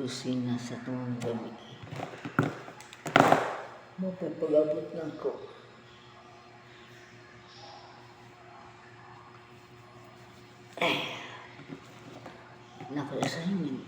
kusina sa tuwang gabi. Mapapag-abot na ko. Naka-assignment.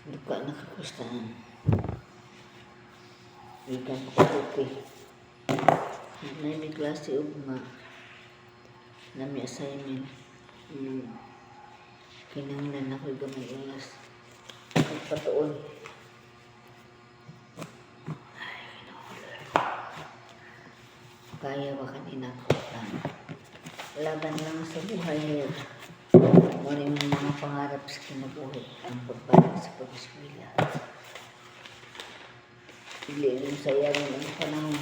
Luka nakakustahan. Ikan pagkakuti. May klase ugma. Nami assignment. Kinahanglan ako'y gamay oras. Pagpatuon. Kaya ba kanina ko? Laban lang sa buhay. Muna yung mga pangarap sa kinabuhi. Ang pagbalik sa pag-eskwela. Hindi rin sayang ang panahon.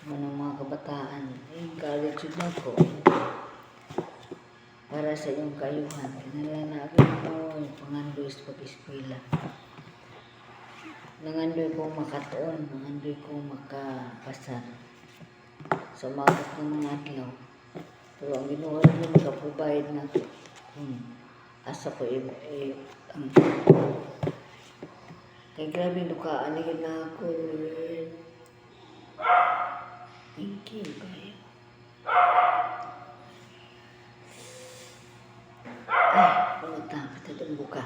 Ng mga kabataan. College na ko. Para sa iyong kayuhan. Kinalanagin mo yung pangandoy sa pag-eskwela. Nangandoy ko makatuon. Nangandoy ko makapasar. Sa umagat ng mga adlaw. Pero ang ginawa rin makaprovide na asa ko kay grabe lukaan na ako. Thank you kayo. Pumunta, patadong buka.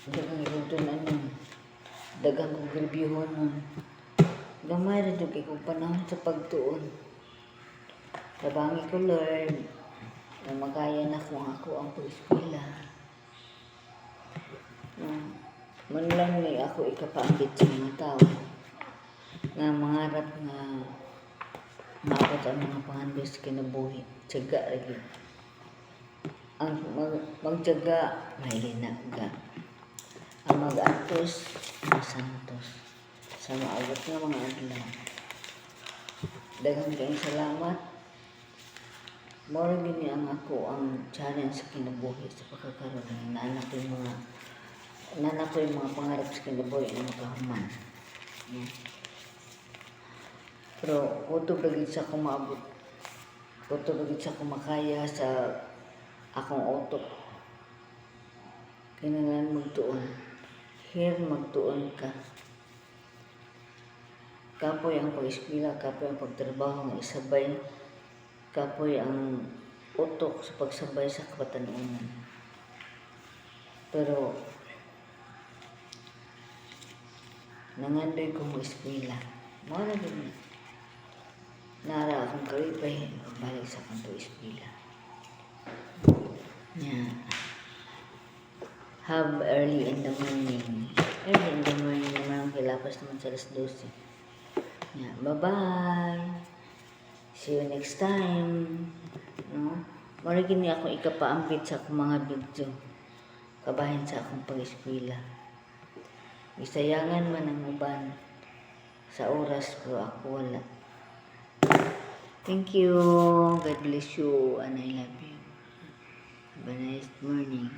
Dagang ilutunan nun. Dagang kong reviewon nun. Gamay rin yung kong panahon sa pagtuon. Tabangi ko, Lord, na magaya na kung ako ang pag-eskwela. Man lang ni ako ikapaambit sa mga tao na mangarap na maabot ang mga pangandoy sa kinabuhi. Tiyaga rin. Ang magtiyaga, may linaga. Ang mag-antos, masantos. Sa maabot ng mga adlaw. Daghang kayong salamat. Mora gini ang ako ang challenge sa kinabuhi sa pagkakaroon. Nanak ko yung mga pangarap sa kinabuhi na makahuman. Pero kuto bagid sa kumabot. Kuto bagid sa kumakaya sa akong utok. Kailangan magtuon. Here magtuon ka. Kapoy ang pag-eskwela, kapoy ang pagtrabaho ng isabay. Kapoy ang utok sa pagsabay sa kapatanunan. Pero nangandoy ko mo eskwela. Mara din. Nara akong kalipay, balik sa kanto eskwela. Yeah. Have early in the morning. Early in the morning naman ang kilapas naman sa alas 12. Yeah. Bye-bye. See you next time. No? Mara gini ako ikapaambit sa akong mga video. Kabahin sa akong pag-eskwela. Isayangan man ang uban sa oras pero ako wala. Thank you. God bless you and I love you. Have a nice morning.